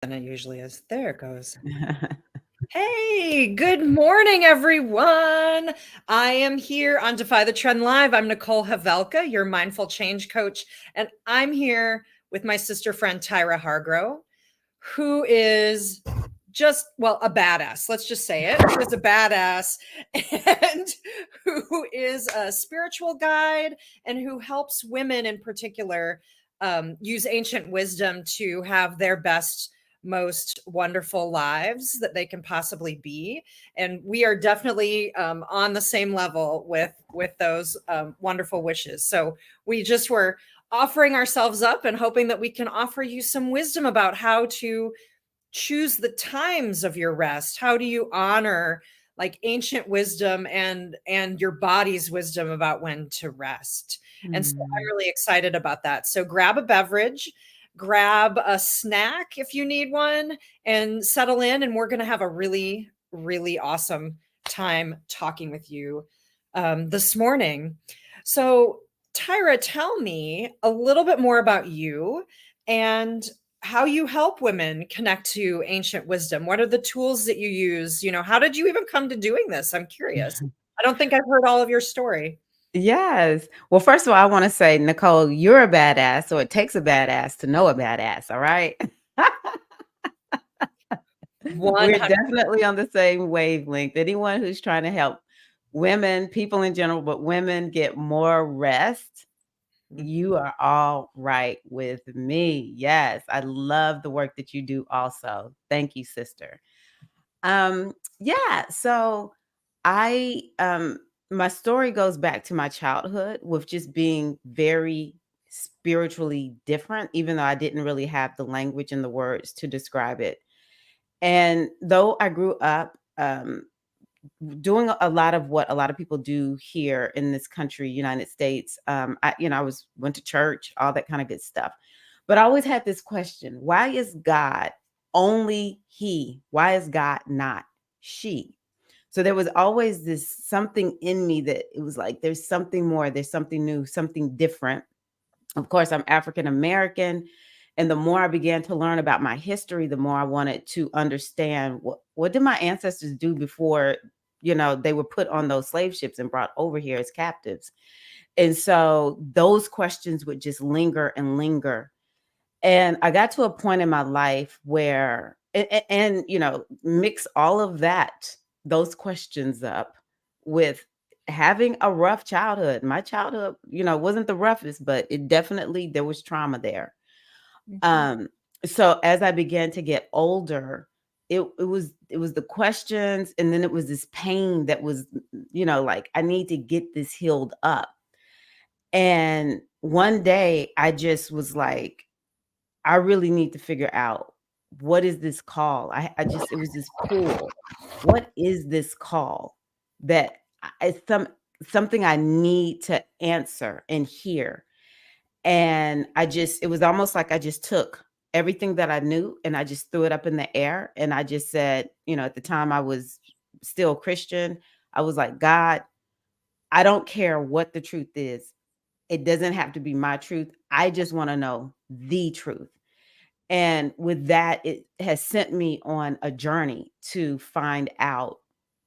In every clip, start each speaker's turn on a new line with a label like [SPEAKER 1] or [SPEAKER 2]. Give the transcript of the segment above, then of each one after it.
[SPEAKER 1] than it usually is. There it goes. Hey, good morning, everyone. I am here on Defy the Trend Live. I'm Nicole Havelka, your mindful change coach, and I'm here with my sister friend Tirra Hargrow, who is a badass. Let's just say it. She's a badass and who is a spiritual guide and who helps women in particular use ancient wisdom to have their best, most wonderful lives that they can possibly be. And we are definitely on the same level with those wonderful wishes. So we just were offering ourselves up and hoping that we can offer you some wisdom about how to choose the times of your rest. How do you honor like ancient wisdom and your body's wisdom about when to rest? And so I'm really excited about that. So grab a beverage, grab a snack if you need one, and settle in. And we're going to have a really, really awesome time talking with you this morning. So, Tirra, tell me a little bit more about you and how you help women connect to ancient wisdom. What are the tools that you use? How did you even come to doing this? I'm curious. I don't think I've heard all of your story.
[SPEAKER 2] Yes. Well, first of all, I want to say, Nicole, you're a badass, so it takes a badass to know a badass, all right? We're
[SPEAKER 1] 100.
[SPEAKER 2] definitely on the same wavelength. Anyone who's trying to help women, people in general, but women get more rest, you are all right with me. Yes, I love the work that you do also. Thank you, sister. Yeah, so I my story goes back to my childhood with just being very spiritually different, even though I didn't really have the language and the words to describe it. And though I grew up doing a lot of what a lot of people do here in this country, United States, I went to church, all that kind of good stuff. But I always had this question: why is God only He? Why is God not she? So there was always this something in me that it was like, there's something more, there's something new, something different. Of course, I'm African American. And the more I began to learn about my history, the more I wanted to understand what did my ancestors do before, they were put on those slave ships and brought over here as captives. And so those questions would just linger and linger. And I got to a point in my life where, mix all of that, those questions up with having a rough childhood. My childhood, wasn't the roughest, but there was trauma there. Um, so as I began to get older, it was the questions, and then it was this pain that was, like, I need to get this healed up. And one day I just was like, I really need to figure out, what is this call? It was this pull. What is this call that it's something I need to answer and hear? And it was almost like I just took everything that I knew and I just threw it up in the air. And I just said, at the time I was still Christian, I was like, God, I don't care what the truth is. It doesn't have to be my truth. I just want to know the truth. And with that, it has sent me on a journey to find out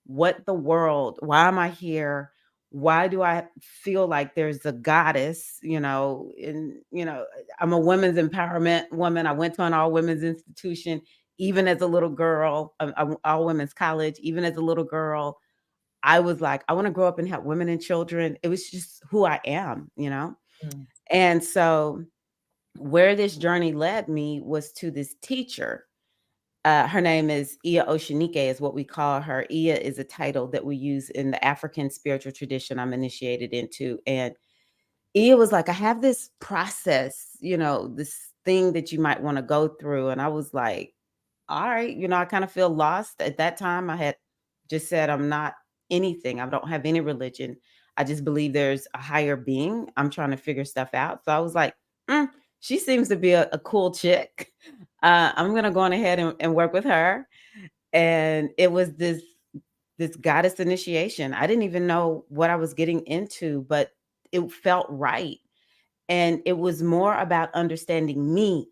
[SPEAKER 2] why am I here? Why do I feel like there's a goddess, I'm a women's empowerment woman. I went to an all women's institution, even as a little girl, all women's college, even as a little girl. I was like, I want to grow up and help women and children. It was just who I am.
[SPEAKER 1] Mm.
[SPEAKER 2] And so where this journey led me was to this teacher. Her name is Iya Oshinike, is what we call her. Iya is a title that we use in the African spiritual tradition I'm initiated into. And Iya was like, I have this process, this thing that you might want to go through. And I was like, all right, I kind of feel lost. At that time, I had just said, I'm not anything. I don't have any religion. I just believe there's a higher being. I'm trying to figure stuff out. So I was like, she seems to be a cool chick. I'm going to go on ahead and work with her. And it was this goddess initiation. I didn't even know what I was getting into, but it felt right. And it was more about understanding me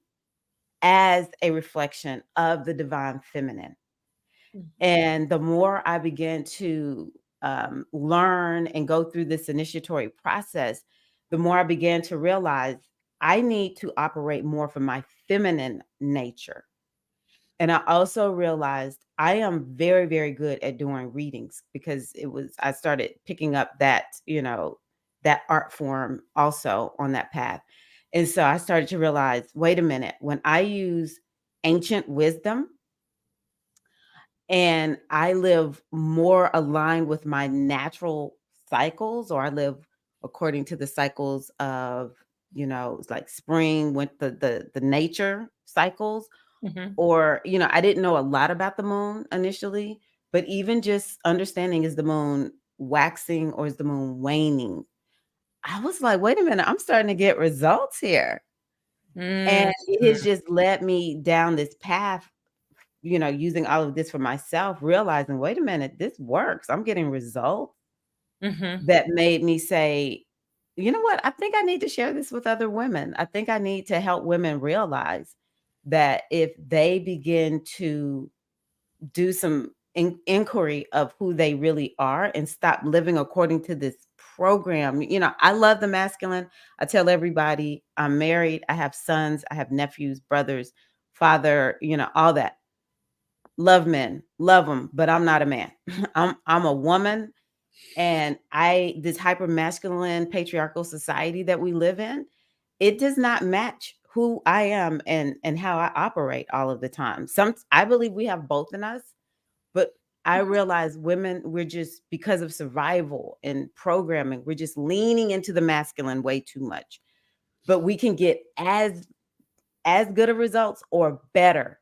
[SPEAKER 2] as a reflection of the divine feminine. And the more I began to learn and go through this initiatory process, the more I began to realize I need to operate more from my feminine nature. And I also realized I am very, very good at doing readings because I started picking up that art form also on that path. And so I started to realize, wait a minute, when I use ancient wisdom and I live more aligned with my natural cycles, or I live according to the cycles of, it's like spring, with the nature cycles,
[SPEAKER 1] Mhm.
[SPEAKER 2] or, I didn't know a lot about the moon initially, but even just understanding, is the moon waxing or is the moon waning? I was like, wait a minute, I'm starting to get results here.
[SPEAKER 1] Mm.
[SPEAKER 2] And it has just led me down this path, using all of this for myself, realizing, wait a minute, this works. I'm getting results
[SPEAKER 1] Mhm.
[SPEAKER 2] that made me say, you know what? I think I need to share this with other women. I think I need to help women realize that if they begin to do some inquiry of who they really are and stop living according to this program. I love the masculine. I tell everybody I'm married, I have sons, I have nephews, brothers, father, all that. Love men, love them, but I'm not a man. I'm a woman, and this hyper masculine patriarchal society that we live in, it does not match who I am and how I operate all of the time. I believe we have both in us, but I realize women, we're just, because of survival and programming, we're just leaning into the masculine way too much. But we can get as good of results or better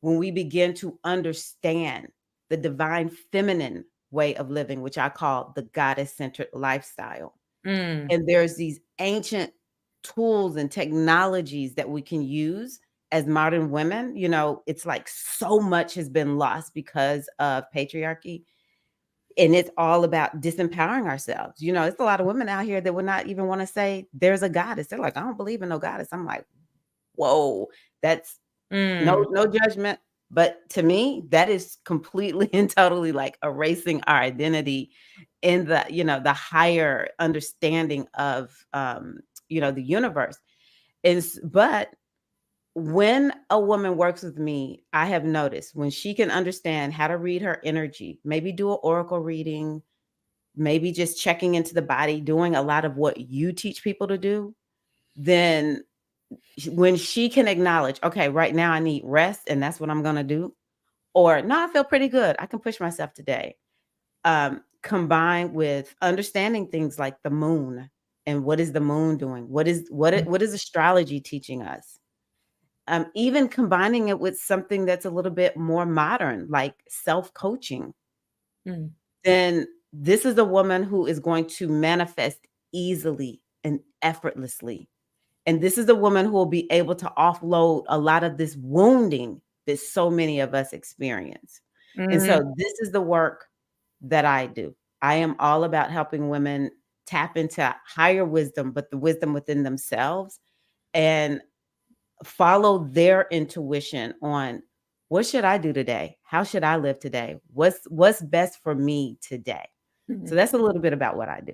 [SPEAKER 2] when we begin to understand the divine feminine way of living, which I call the goddess-centered lifestyle.
[SPEAKER 1] Mm.
[SPEAKER 2] And there's these ancient tools and technologies that we can use as modern women. It's like so much has been lost because of patriarchy. And it's all about disempowering ourselves. It's a lot of women out here that would not even want to say there's a goddess. They're like, I don't believe in no goddess. I'm like, whoa, that's
[SPEAKER 1] Mm.
[SPEAKER 2] no judgment. But to me, that is completely and totally like erasing our identity in the higher understanding of the universe. But when a woman works with me, I have noticed when she can understand how to read her energy, maybe do an oracle reading, maybe just checking into the body, doing a lot of what you teach people to do, then when she can acknowledge, okay, right now I need rest and that's what I'm going to do. Or no, I feel pretty good. I can push myself today. Combined with understanding things like the moon and what is the moon doing? What is astrology teaching us? Even combining it with something that's a little bit more modern, like self-coaching,
[SPEAKER 1] Mm.
[SPEAKER 2] then this is a woman who is going to manifest easily and effortlessly. And this is a woman who will be able to offload a lot of this wounding that so many of us experience. And
[SPEAKER 1] Mm.
[SPEAKER 2] so this is the work that I do. I am all about helping women tap into higher wisdom, but the wisdom within themselves, and follow their intuition on, what should I do today? How should I live today? What's best for me today? So
[SPEAKER 1] Mm.
[SPEAKER 2] that's a little bit about what I do.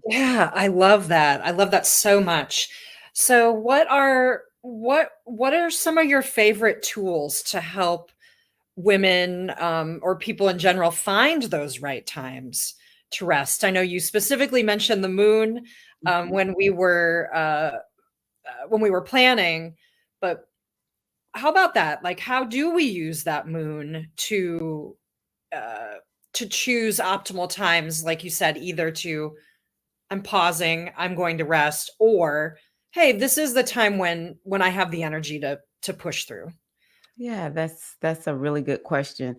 [SPEAKER 1] Yeah, I love that. I love that so much. So what are some of your favorite tools to help women, or people in general find those right times to rest? I know you specifically mentioned the moon,
[SPEAKER 2] Mhm.
[SPEAKER 1] when we were planning, but how about that? Like, how do we use that moon uh, to choose optimal times? Like you said, either to I'm pausing, I'm going to rest, or hey, this is the time when I have the energy to push through.
[SPEAKER 2] Yeah, that's a really good question.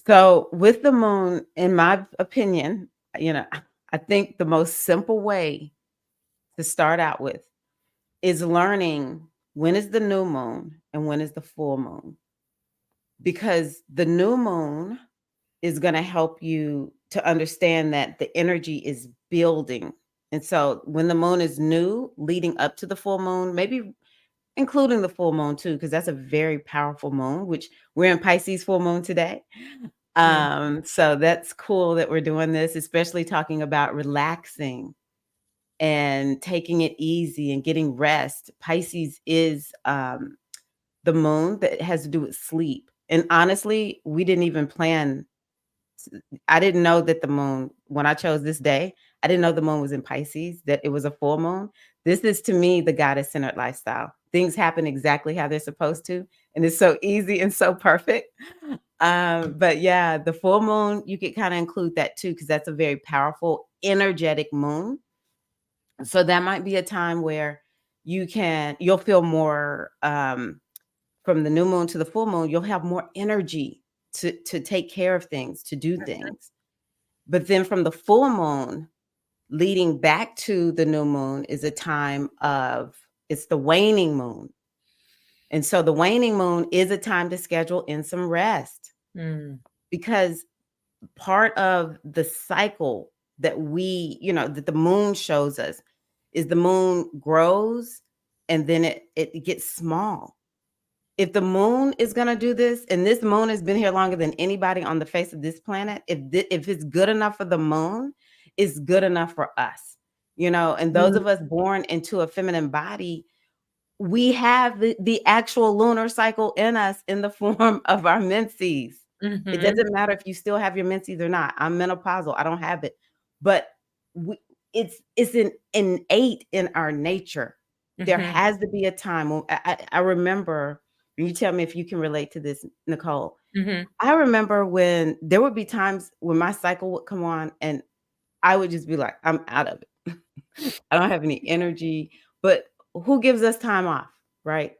[SPEAKER 2] So with the moon, in my opinion, I think the most simple way to start out with is learning when is the new moon and when is the full moon. Because the new moon is going to help you to understand that the energy is building. And so when the moon is new, leading up to the full moon, maybe including the full moon too, because that's a very powerful moon, which we're in Pisces full moon today.
[SPEAKER 1] Mm.
[SPEAKER 2] So that's cool that we're doing this, especially talking about relaxing and taking it easy and getting rest. Pisces is the moon that has to do with sleep. And honestly, we didn't even plan. I didn't know that the moon, when I chose this day, I didn't know the moon was in Pisces, that it was a full moon. This is to me the goddess centered lifestyle. Things happen exactly how they're supposed to. And it's so easy and so perfect. But yeah, the full moon, you could kind of include that too, because that's a very powerful, energetic moon. So that might be a time where you'll feel more from the new moon to the full moon, you'll have more energy to take care of things, to do things. But then from the full moon leading back to the new moon is a time of, it's the waning moon. And so the waning moon is a time to schedule in some rest, because part of the cycle that that the moon shows us is the moon grows and then it gets small. If the moon is going to do this, and this moon has been here longer than anybody on the face of this planet, if it's good enough for the moon, it's good enough for us, and those of us born into a feminine body, we have the actual lunar cycle in us in the form of our menses. It doesn't matter if you still have your menses or not. I'm menopausal. I don't have it, but it's innate in our nature. There has to be a time when I remember, and you tell me if you can relate to this, Nicole. I remember when there would be times when my cycle would come on and I would just be like, I'm out of it. I don't have any energy, but who gives us time off, right?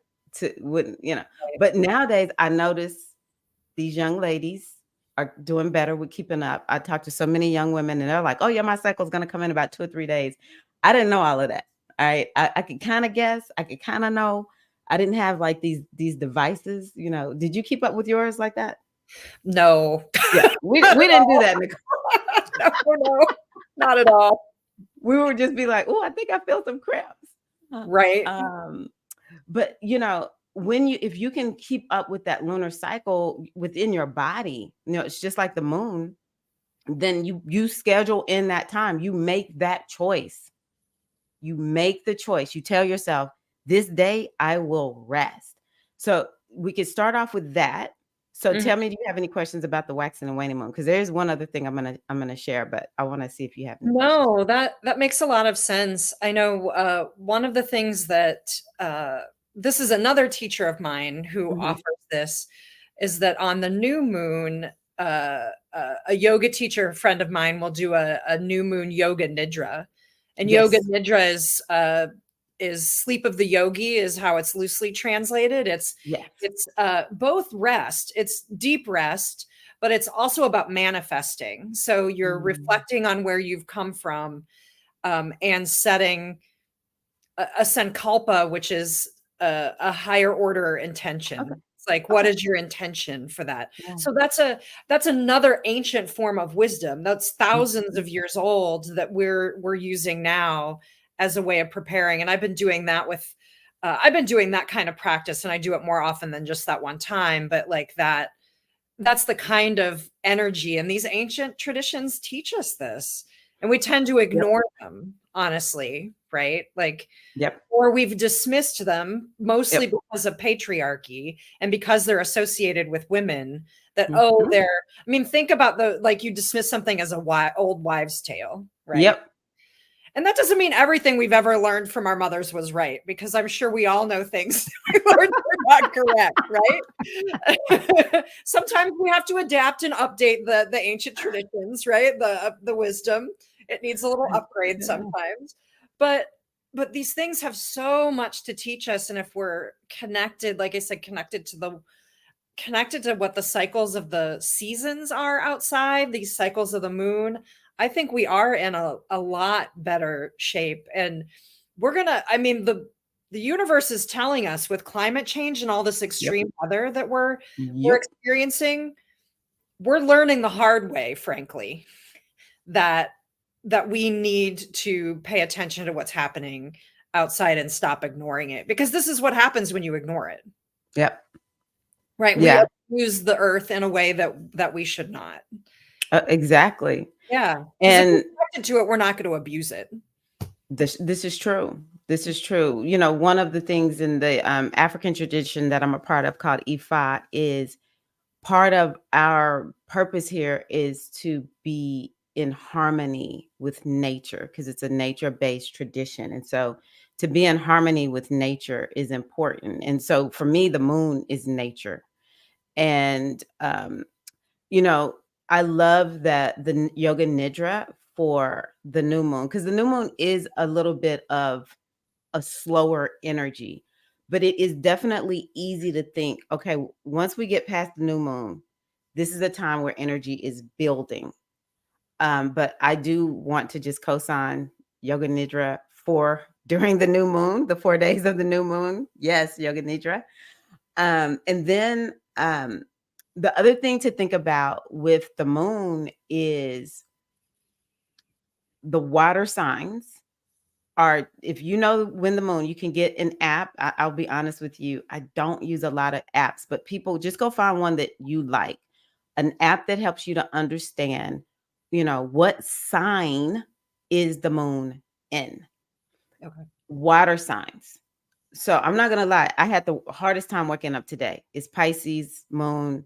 [SPEAKER 2] But nowadays I notice these young ladies are doing better with keeping up. I talk to so many young women and they're like, oh yeah, my cycle is going to come in about 2 or 3 days. I didn't know all of that. I could kind of guess. I could kind of know. I didn't have like these devices, Did you keep up with yours like that?
[SPEAKER 1] No.
[SPEAKER 2] Yeah, we didn't do that, Nicole.
[SPEAKER 1] No, not at all.
[SPEAKER 2] We would just be like, oh, I think I feel some cramps.
[SPEAKER 1] Right.
[SPEAKER 2] But if you can keep up with that lunar cycle within your body, it's just like the moon, then you schedule in that time. You make that choice. You make the choice. You tell yourself, this day I will rest. So we could start off with that. So tell me, do you have any questions about the waxing and waning moon? Because there's one other thing I'm gonna share, but I want to see if you have any questions.
[SPEAKER 1] No, that makes a lot of sense. I know one of the things that this is another teacher of mine who offers this, is that on the new moon, a yoga teacher friend of mine will do a new moon yoga nidra. And yoga nidra is sleep of the yogi, is how it's loosely translated. It's both rest, it's deep rest, but it's also about manifesting. So you're reflecting on where you've come from, and setting a sankalpa, which is a higher order intention.
[SPEAKER 2] Okay.
[SPEAKER 1] It's like, what is your intention for that? Yeah. So that's another ancient form of wisdom. That's thousands of years old that we're using now as a way of preparing. And I've been doing that I've been doing that kind of practice, and I do it more often than just that one time. But like that's the kind of energy, and these ancient traditions teach us this, and we tend to ignore them, honestly, right? Like, or we've dismissed them mostly because of patriarchy and because they're associated with women. That think about like you dismiss something as a old wives' tale, right? And that doesn't mean everything we've ever learned from our mothers was right, because I'm sure we all know things we learned are not correct, right? Sometimes we have to adapt and update the ancient traditions, right? The wisdom. It needs a little upgrade sometimes. But these things have so much to teach us. And if we're connected, like I said, connected to what the cycles of the seasons are outside, these cycles of the moon, I think we are in a lot better shape. And the universe is telling us, with climate change and all this extreme weather that we're experiencing, we're learning the hard way, frankly, that we need to pay attention to what's happening outside and stop ignoring it, because this is what happens when you ignore it.
[SPEAKER 2] Yep.
[SPEAKER 1] Right? We
[SPEAKER 2] Yeah.
[SPEAKER 1] use the earth in a way that we should not.
[SPEAKER 2] Exactly.
[SPEAKER 1] Yeah. 'Cause if we're
[SPEAKER 2] And
[SPEAKER 1] connected to it, we're not going to abuse it.
[SPEAKER 2] this is true. This is true. One of the things in the African tradition that I'm a part of called Ifa is part of our purpose here is to be in harmony with nature because it's a nature-based tradition. And so to be in harmony with nature is important. And so for me, the moon is nature. And you know, I love that the yoga nidra for the new moon, because the new moon is a little bit of a slower energy, but it is definitely easy to think, okay, once we get past the new moon, this is a time where energy is building. But I do want to just co-sign yoga nidra for during the new moon, the 4 days of the new moon. Yes, yoga nidra. And then the other thing to think about with the moon is the water signs are, if you know when the moon, you can get an app. I'll be honest with you, I don't use a lot of apps, but people just go find one that you like, an app that helps you to understand, what sign is the moon in.
[SPEAKER 1] Okay.
[SPEAKER 2] Water signs. So I'm not gonna lie, I had the hardest time waking up today. It's Pisces moon.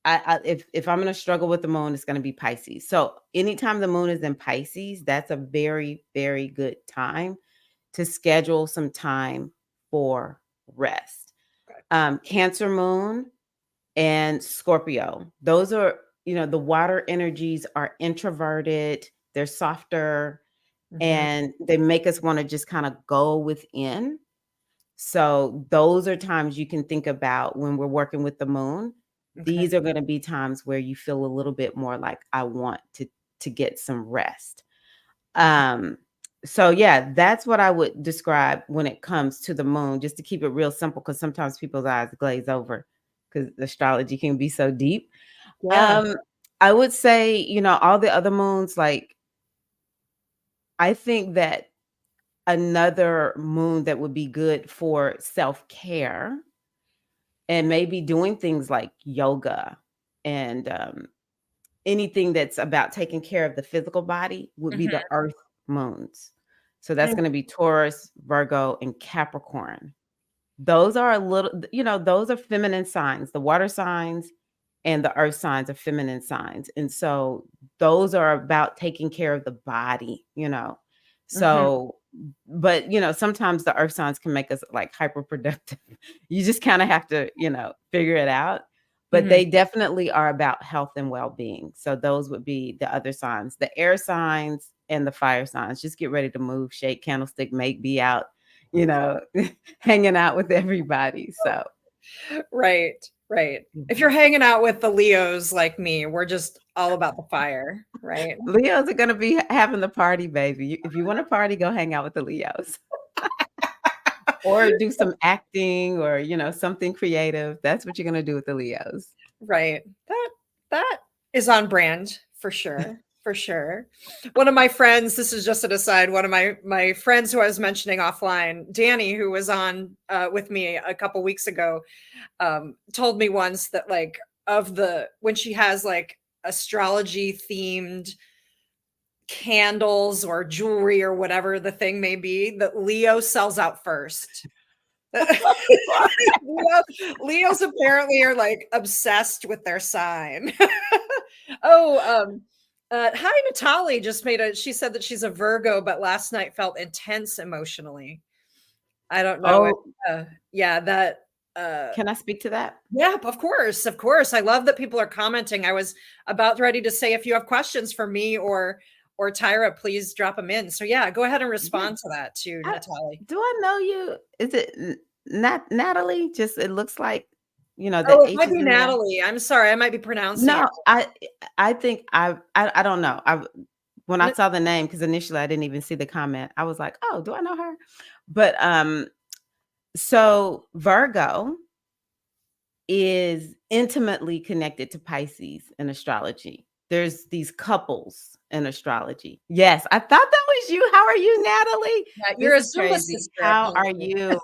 [SPEAKER 2] If I'm gonna struggle with the moon, it's gonna be Pisces. So anytime the moon is in Pisces, that's a very, very good time to schedule some time for rest.
[SPEAKER 1] Okay.
[SPEAKER 2] Cancer moon and Scorpio. Those are, the water energies are introverted, they're softer,
[SPEAKER 1] Mhm.
[SPEAKER 2] and they make us want to just kind of go within. So those are times you can think about when we're working with the moon.
[SPEAKER 1] Okay.
[SPEAKER 2] These are going to be times where you feel a little bit more like I want to get some rest. Um so yeah, that's what I would describe when it comes to the moon, just to keep it real simple, because sometimes people's eyes glaze over because astrology can be so deep.
[SPEAKER 1] Yeah.
[SPEAKER 2] Um I would say, all the other moons, like I think that another moon that would be good for self-care and maybe doing things like yoga and anything that's about taking care of the physical body would be
[SPEAKER 1] Mhm.
[SPEAKER 2] the earth moons. So that's going to be Taurus, Virgo, and Capricorn. Those are a little, those are feminine signs. The water signs and the earth signs are feminine signs. And so those are about taking care of the body.
[SPEAKER 1] Mhm.
[SPEAKER 2] So, but, sometimes the earth signs can make us like hyper productive. You just kind of have to, figure it out. But
[SPEAKER 1] Mhm.
[SPEAKER 2] they definitely are about health and well being. So those would be the other signs, the air signs and the fire signs. Just get ready to move, shake, candlestick, make, be out, you know, hanging out with everybody. So,
[SPEAKER 1] Right. Right. If you're
[SPEAKER 2] mhm.
[SPEAKER 1] hanging out with the Leos like me, we're just all about the fire, right?
[SPEAKER 2] Leos are going to be having the party, baby. If you want to party, go hang out with the Leos or do some acting or, something creative. That's what you're going to do with the Leos.
[SPEAKER 1] Right. That is on brand for sure. For sure. One of my friends, this is just an aside, one of my friends who I was mentioning offline, Danny, who was on with me a couple weeks ago, told me once that like when she has like astrology themed candles or jewelry or whatever the thing may be, that Leo sells out first. Leos apparently are like obsessed with their sign. Oh, hi, Natalie just she said that she's a Virgo, but last night felt intense emotionally. I don't know.
[SPEAKER 2] Oh,
[SPEAKER 1] Yeah, uh,
[SPEAKER 2] can I speak to that?
[SPEAKER 1] yeah, of course, of course. I love that people are commenting. I was about ready to say if you have questions for me or Tyra, please drop them in. So yeah, go ahead and
[SPEAKER 2] Yeah.
[SPEAKER 1] respond to that too,
[SPEAKER 2] I,
[SPEAKER 1] Natalie.
[SPEAKER 2] do I know you? Is it not Natalie? Just it looks like, the
[SPEAKER 1] Oh, it
[SPEAKER 2] H
[SPEAKER 1] might
[SPEAKER 2] is
[SPEAKER 1] be
[SPEAKER 2] in the name.
[SPEAKER 1] Natalie. I'm sorry, I might be pronouncing it.
[SPEAKER 2] No, I think I don't know. When I saw the name, because initially I didn't even see the comment, I was like, oh, do I know her? But so Virgo is intimately connected to Pisces in astrology. there's these couples in astrology. Yes, I thought that was you. How are you, Natalie?
[SPEAKER 1] Yeah, you're
[SPEAKER 2] This
[SPEAKER 1] a
[SPEAKER 2] is
[SPEAKER 1] Zumba
[SPEAKER 2] crazy.
[SPEAKER 1] sister,
[SPEAKER 2] How are
[SPEAKER 1] apparently.
[SPEAKER 2] you?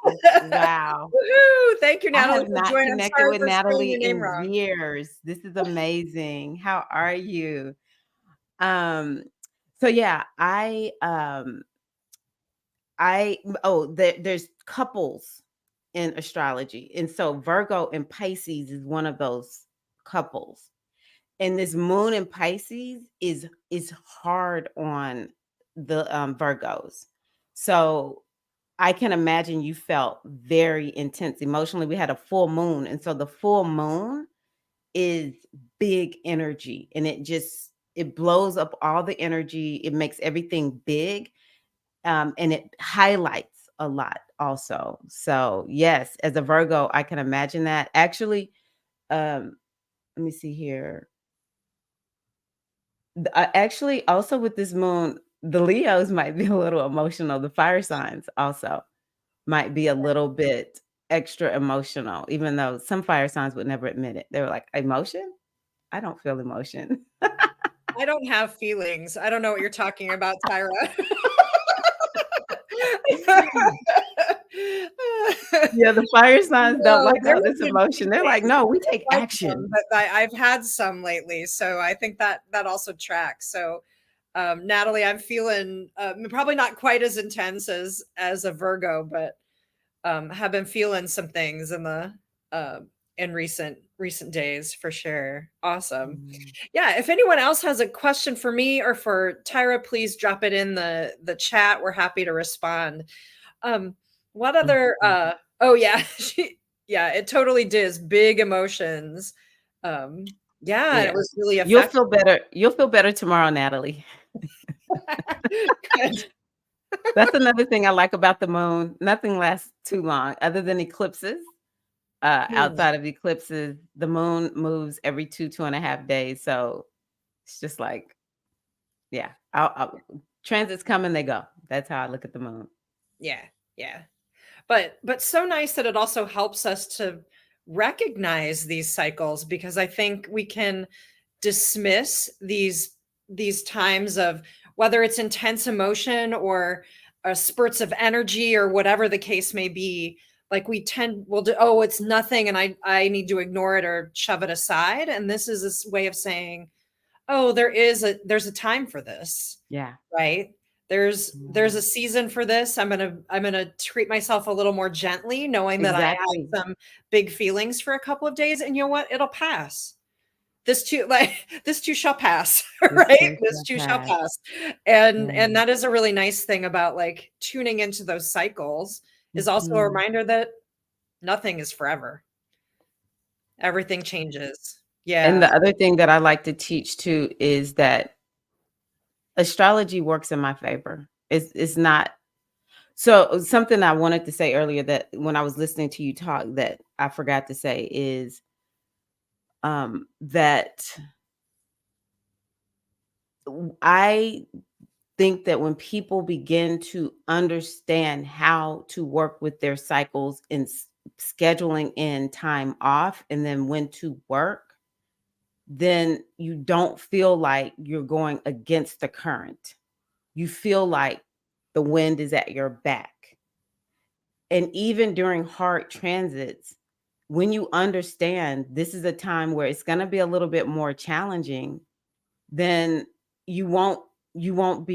[SPEAKER 2] Wow.
[SPEAKER 1] Woohoo! Thank you,
[SPEAKER 2] I
[SPEAKER 1] Natalie,
[SPEAKER 2] have
[SPEAKER 1] for
[SPEAKER 2] not
[SPEAKER 1] joining. I'm
[SPEAKER 2] connected
[SPEAKER 1] sorry
[SPEAKER 2] with
[SPEAKER 1] for spelling
[SPEAKER 2] Natalie
[SPEAKER 1] your name
[SPEAKER 2] in
[SPEAKER 1] wrong.
[SPEAKER 2] years. This is amazing. How are you? Um, so yeah, there's couples in astrology. And so Virgo and Pisces is one of those couples. And this moon in Pisces is hard on the Virgos. So I can imagine you felt very intense emotionally. We had a full moon, and so the full moon is big energy, and it blows up all the energy. It makes everything big, and it highlights a lot also. So yes, as a Virgo, I can imagine that. Actually, let me see here. Actually, also with this moon, the Leos might be a little emotional. The fire signs also might be a little bit extra emotional, even though some fire signs would never admit it. They were like, emotion? I don't feel emotion.
[SPEAKER 1] I don't have feelings. I don't know what you're talking about, Tyra.
[SPEAKER 2] Yeah, the fire signs don't
[SPEAKER 1] No,
[SPEAKER 2] like
[SPEAKER 1] there
[SPEAKER 2] all
[SPEAKER 1] have
[SPEAKER 2] this
[SPEAKER 1] been
[SPEAKER 2] emotion. They're like,
[SPEAKER 1] feelings.
[SPEAKER 2] no, we
[SPEAKER 1] I don't
[SPEAKER 2] take
[SPEAKER 1] like them,
[SPEAKER 2] action.
[SPEAKER 1] but I've had some lately, so I think that also tracks. So, Natalie, I'm feeling probably not quite as intense as a Virgo, but have been feeling some things uh, in recent days for sure. Awesome.
[SPEAKER 2] Mm,
[SPEAKER 1] Yeah, if anyone else has a question for me or for Tyra, please drop it in the chat. We're happy to respond. Um, what other
[SPEAKER 2] mhm.
[SPEAKER 1] oh yeah, yeah, it totally does. Big emotions. Yeah, and it
[SPEAKER 2] Yeah.
[SPEAKER 1] was really
[SPEAKER 2] You'll
[SPEAKER 1] effective.
[SPEAKER 2] feel better. You'll feel better tomorrow, Natalie.
[SPEAKER 1] Good.
[SPEAKER 2] That's another thing I like about the moon. Nothing lasts too long other than eclipses.
[SPEAKER 1] Hmm.
[SPEAKER 2] Outside of eclipses, the moon moves every 2.5 days. So it's just like, yeah, transits come and they go. That's how I look at the moon.
[SPEAKER 1] Yeah, yeah. But so nice that it also helps us to recognize these cycles, because I think we can dismiss these times of whether it's intense emotion or spurts of energy or whatever the case may be. Like we'll do, oh, it's nothing and I need to ignore it or shove it aside, and this is this way of saying, oh, there's a time for this,
[SPEAKER 2] Yeah.
[SPEAKER 1] right? There's
[SPEAKER 2] Mhm.
[SPEAKER 1] a season for this. I'm gonna treat myself a little more gently, knowing that I
[SPEAKER 2] Exactly.
[SPEAKER 1] had some big feelings for a couple of days, and you know what? It'll pass. This too, like this too shall pass,
[SPEAKER 2] This
[SPEAKER 1] right?
[SPEAKER 2] too
[SPEAKER 1] This
[SPEAKER 2] shall
[SPEAKER 1] too shall
[SPEAKER 2] pass.
[SPEAKER 1] pass. And
[SPEAKER 2] Yeah.
[SPEAKER 1] that is a really nice thing about like tuning into those cycles, is also a
[SPEAKER 2] Mhm.
[SPEAKER 1] reminder that nothing is forever. Everything changes.
[SPEAKER 2] And
[SPEAKER 1] Yeah.
[SPEAKER 2] the other thing that I like to teach too is that astrology works in my favor. It's not so something I wanted to say earlier that when I was listening to you talk that I forgot to say is that I think that when people begin to understand how to work with their cycles and scheduling in time off and then when to work, then you don't feel like you're going against the current. You feel like the wind is at your back. And even during hard transits, when you understand this is a time where it's going to be a little bit more challenging, then you won't you won't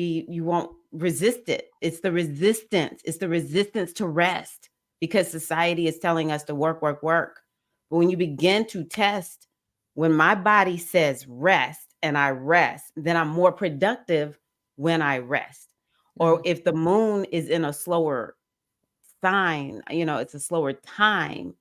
[SPEAKER 2] resist it. It's the resistance to rest, because society is telling us to work, work, work. But when you begin to test, when my body says rest and I rest, then I'm more productive when I rest. Or
[SPEAKER 1] Mhm.
[SPEAKER 2] if the moon is in a slower sign, it's a slower time,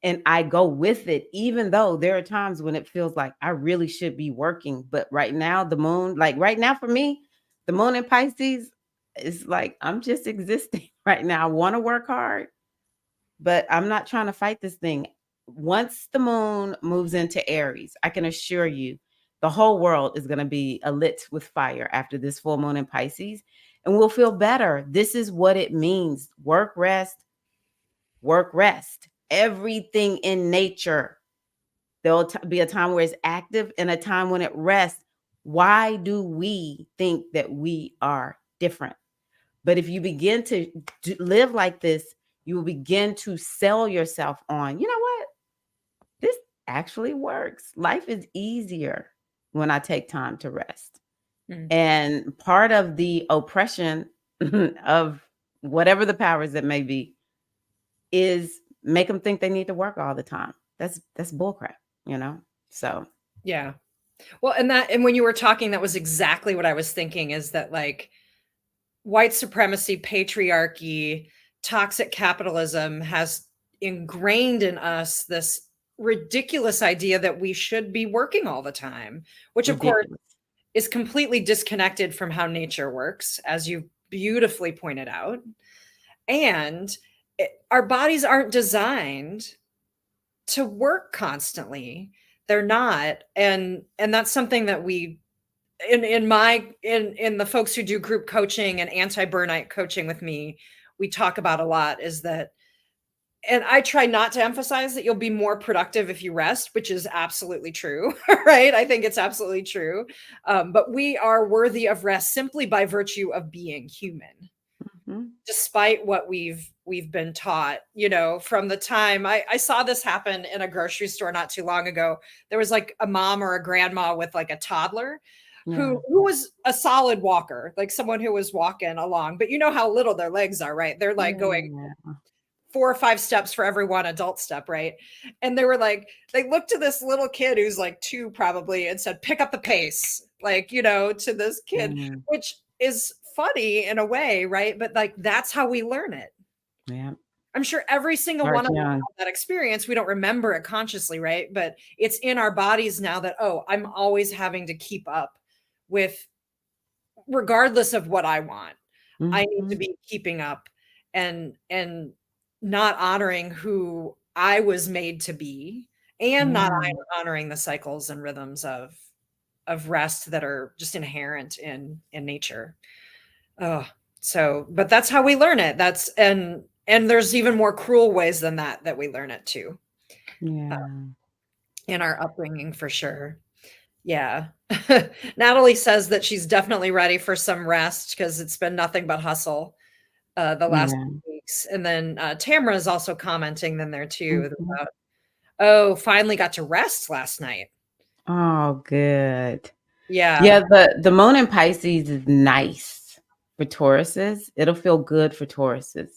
[SPEAKER 2] and I go with it, even though there are times when it feels like I really should be working. But right now, the moon, like right now for me, the moon in Pisces is like, I'm just existing right now. I want to work hard, but I'm not trying to fight this thing. Once the moon moves into Aries, I can assure you the whole world is going to be alit with fire after this full moon in Pisces, and we'll feel better. This is what it means: work, rest. Everything in nature. There'll be a time where it's active and a time when it rests. Why do we think that we are different? But if you begin to live like this, you will begin to sell yourself on, you know what? This actually works. Life is easier when I take time to rest.
[SPEAKER 1] Mm.
[SPEAKER 2] And part of the oppression of whatever the powers that may be is make them think they need to work all the time. That's bullcrap, you know? So,
[SPEAKER 1] Yeah. Well, and when you were talking, that was exactly what I was thinking, is that like white supremacy, patriarchy, toxic capitalism has ingrained in us this ridiculous idea that we should be working all the time, which of course
[SPEAKER 2] ridiculous.
[SPEAKER 1] is completely disconnected from how nature works, as you beautifully pointed out. And our bodies aren't designed to work constantly. They're not. And that's something that we in the folks who do group coaching and anti-burnout coaching with me, we talk about a lot, is that, and I try not to emphasize that you'll be more productive if you rest, which is absolutely true, right? I think it's absolutely true. But we are worthy of rest simply by virtue of being human,
[SPEAKER 2] Mhm.
[SPEAKER 1] despite what we've been taught, from the time I saw this happen in a grocery store not too long ago. There was like a mom or a grandma with like a toddler
[SPEAKER 2] Yeah.
[SPEAKER 1] who was a solid walker, like someone who was walking along, but you know how little their legs are, right? They're like going
[SPEAKER 2] Yeah.
[SPEAKER 1] 4 or 5 steps for every one adult step, right? And they were like, they looked to this little kid who's like 2 probably and said, "Pick up the pace," like, to this kid,
[SPEAKER 2] Yeah.
[SPEAKER 1] which is funny in a way, right? But like that's how we learn it.
[SPEAKER 2] Yeah.
[SPEAKER 1] I'm sure every single
[SPEAKER 2] Start
[SPEAKER 1] one of us
[SPEAKER 2] young.
[SPEAKER 1] had that experience. We don't remember it consciously, right? But it's in our bodies now that, oh, I'm always having to keep up with, regardless of what I want. I need to
[SPEAKER 2] Mhm.
[SPEAKER 1] be keeping up and not honoring who I was made to be, and not
[SPEAKER 2] Yeah.
[SPEAKER 1] honoring the cycles and rhythms of rest that are just inherent in nature. Oh, so but that's how we learn it. That's and there's even more cruel ways than that we learn it too, uh,
[SPEAKER 2] Yeah.
[SPEAKER 1] in our upbringing for sure. Yeah. Natalie says that she's definitely ready for some rest because it's been nothing but hustle the last
[SPEAKER 2] Yeah.
[SPEAKER 1] few weeks. And then Tamara is also commenting then there too
[SPEAKER 2] Mhm.
[SPEAKER 1] about, oh, finally got to rest last night.
[SPEAKER 2] Oh, good.
[SPEAKER 1] Yeah.
[SPEAKER 2] Yeah, the moon in Pisces is nice for Tauruses. It'll feel good for Tauruses.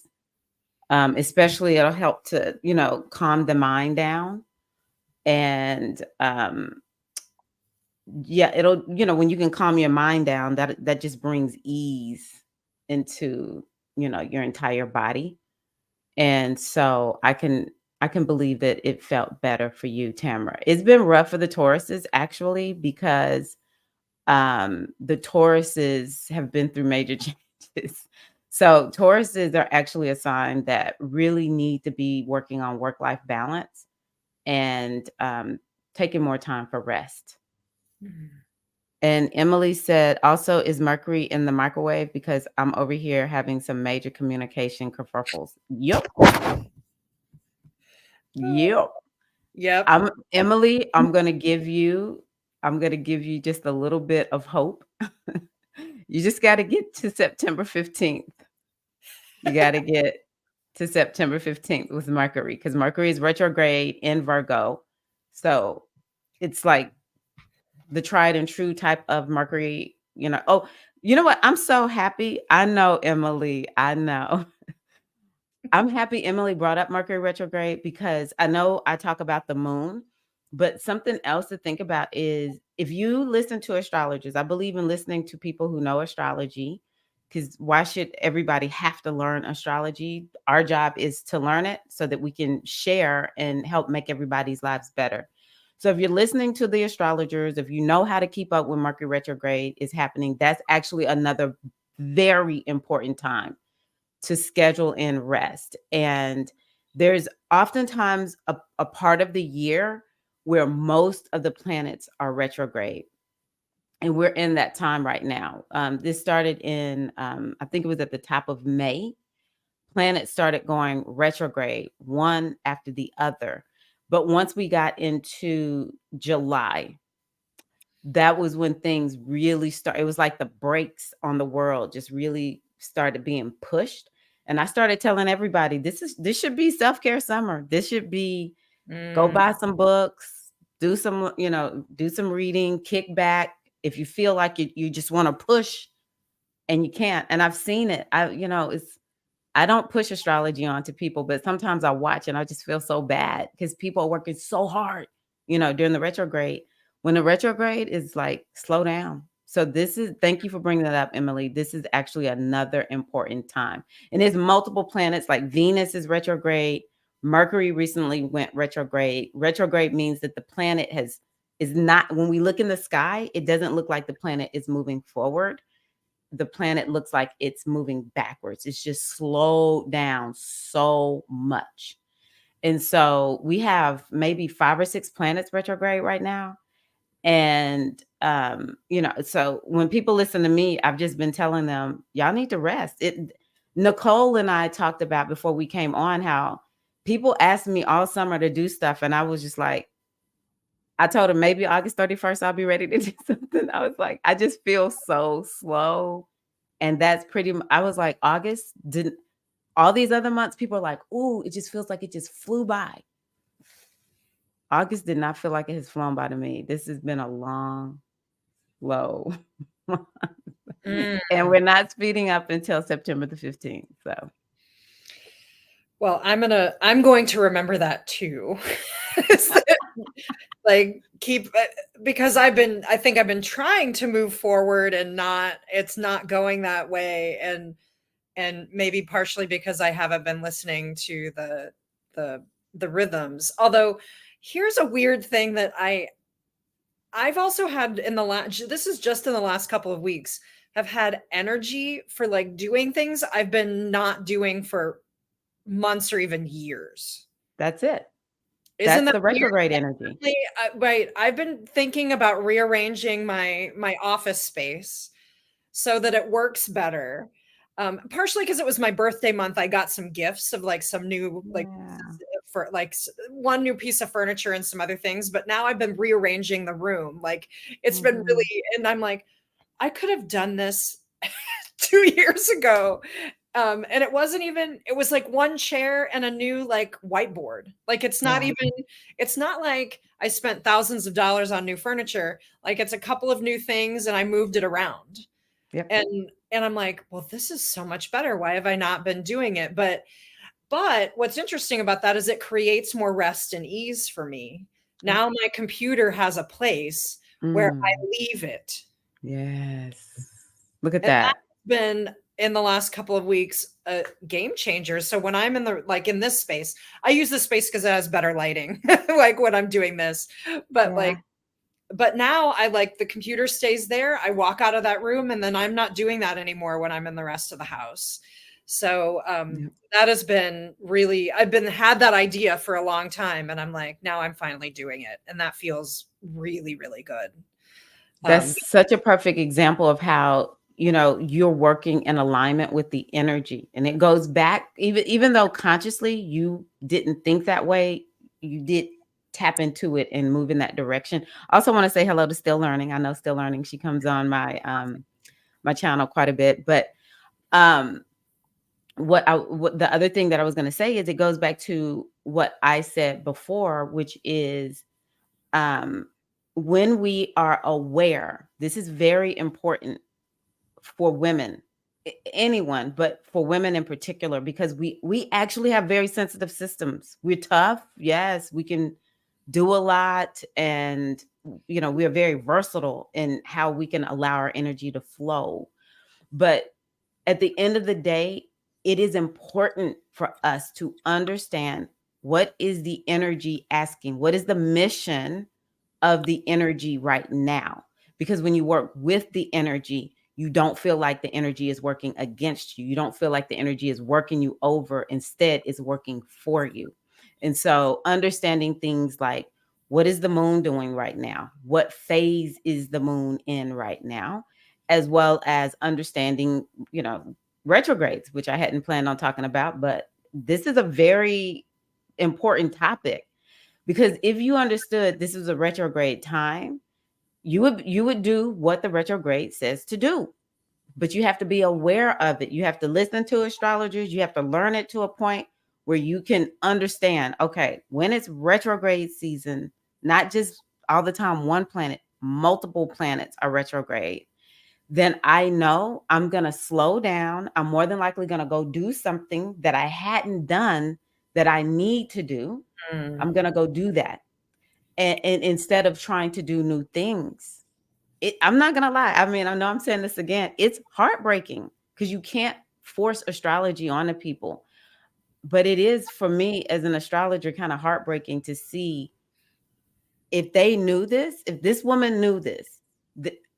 [SPEAKER 2] Especially it'll help to, calm the mind down. And yeah, it'll, when you can calm your mind down, that just brings ease into, your entire body. And so I can believe that it felt better for you, Tamara. It's been rough for the Tauruses actually because the Tauruses have been through major changes. So Tauruses are actually a sign that really need to be working on work-life balance and taking more time for rest.
[SPEAKER 1] Mhm.
[SPEAKER 2] And Emily said, also, is Mercury in the microwave? Because I'm over here having some major communication kerfuffles. Yep. Yep.
[SPEAKER 1] Yep.
[SPEAKER 2] I'm Emily, I'm gonna give you just a little bit of hope. You just gotta get to September 15th. You gotta get to September 15th with Mercury, because Mercury is retrograde in Virgo. So it's like the tried and true type of Mercury, Oh, you know what? I'm so happy. I know, Emily. I know. I'm happy Emily brought up Mercury retrograde because I know I talk about the moon, but something else to think about is if you listen to astrologers, I believe in listening to people who know astrology, because why should everybody have to learn astrology? Our job is to learn it so that we can share and help make everybody's lives better. So if you're listening to the astrologers, if you know how to keep up when Mercury retrograde is happening, that's actually another very important time to schedule in rest. And there's oftentimes a part of the year where most of the planets are retrograde. And we're in that time right now. This started in, I think it was at the top of May. Planets started going retrograde one after the other. But once we got into July, that was when things really started. It was like the brakes on the world just really started being pushed. And I started telling everybody, this should be self-care summer. This should be go buy some books, do some, do some reading, kick back. If you feel like you just want to push and you can't. And I've seen it. I don't push astrology onto people, but sometimes I watch and I just feel so bad because people are working so hard, during the retrograde. When the retrograde is like, slow down. So thank you for bringing that up, Emily. This is actually another important time. And there's multiple planets, like Venus is retrograde. Mercury recently went retrograde. Retrograde means that the planet is not, when we look in the sky, it doesn't look like the planet is moving forward. The planet looks like it's moving backwards. It's just slowed down so much. And so we have maybe 5 or 6 planets retrograde right now. And, so when people listen to me, I've just been telling them, y'all need to rest. Nicole and I talked about before we came on how people asked me all summer to do stuff. And I was just like, I told them maybe August 31st, I'll be ready to do something. I was like, I just feel so slow. And that's I was like, August didn't, all these other months, people are like, ooh, it just feels like it just flew by. August did not feel like it has flown by to me. This has been a long, slow month. And we're not speeding up until September the 15th. So.
[SPEAKER 1] Well, I'm going to remember that too. Like because I think I've been trying to move forward and it's not going that way. And maybe partially because I haven't been listening to the rhythms. Although here's a weird thing that I've also had this is just in the last couple of weeks, have had energy for like doing things I've been not doing for months or even years.
[SPEAKER 2] That's it. That's the retrograde energy.
[SPEAKER 1] Right. I've been thinking about rearranging my office space so that it works better. Partially because it was my birthday month. I got some gifts of like some new, for like one new piece of furniture and some other things. But now I've been rearranging the room. Like it's been really, and I'm like, I could have done this 2 years ago. And it was like one chair and a new like whiteboard. Like it's not like I spent thousands of dollars on new furniture. Like it's a couple of new things and I moved it around.
[SPEAKER 2] Yep.
[SPEAKER 1] And I'm like, well, this is so much better. Why have I not been doing it? But what's interesting about that is it creates more rest and ease for me. Now my computer has a place where I leave it.
[SPEAKER 2] Yes. Look at that.
[SPEAKER 1] That's been in the last couple of weeks, a game changer. So when I'm in this space, I use this space because it has better lighting, like when I'm doing this. But now I like the computer stays there. I walk out of that room and then I'm not doing that anymore when I'm in the rest of the house. So that has been really, had that idea for a long time. And I'm like, now I'm finally doing it. And that feels really, really good.
[SPEAKER 2] That's such a perfect example of how, you're working in alignment with the energy. And it goes back, even though consciously you didn't think that way, you did tap into it and move in that direction. I also want to say hello to Still Learning. I know Still Learning. She comes on my my channel quite a bit. But what the other thing that I was going to say is it goes back to what I said before, which is when we are aware, this is very important for women, anyone, but for women in particular, because we actually have very sensitive systems. We're tough. Yes, we can do a lot. And, we are very versatile in how we can allow our energy to flow. But at the end of the day, it is important for us to understand what is the energy asking, what is the mission of the energy right now. Because when you work with the energy, you don't feel like the energy is working against you. You don't feel like the energy is working you over. Instead, it's working for you. And so understanding things like, what is the moon doing right now? What phase is the moon in right now? As well as understanding, retrogrades, which I hadn't planned on talking about, but this is a very important topic. Because if you understood this is a retrograde time, you would do what the retrograde says to do, but you have to be aware of it. You have to listen to astrologers. You have to learn it to a point where you can understand, okay, when it's retrograde season, not just all the time one planet, multiple planets are retrograde, then I know I'm going to slow down. I'm more than likely going to go do something that I hadn't done that I need to do. I'm going to go do that. And instead of trying to do new things, I'm not going to lie. I mean, I know I'm saying this again. It's heartbreaking because you can't force astrology onto people. But it is, for me as an astrologer, kind of heartbreaking to see if they knew this, if this woman knew this,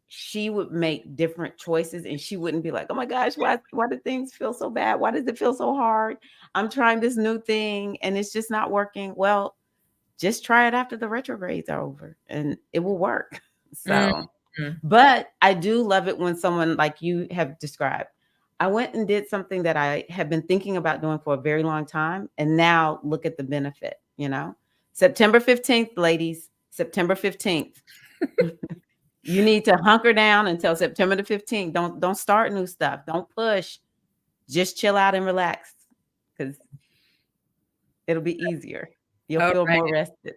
[SPEAKER 2] she would make different choices, and she wouldn't be like, oh my gosh, why do things feel so bad? Why does it feel so hard? I'm trying this new thing and it's just not working. Well, just try it after the retrogrades are over and it will work. So, but I do love it when someone like you have described, I went and did something that I have been thinking about doing for a very long time. And now look at the benefit, September 15th, ladies, September 15th. You need to hunker down until September the 15th. Don't start new stuff. Don't push. Just chill out and relax because it'll be easier. You'll feel more rested.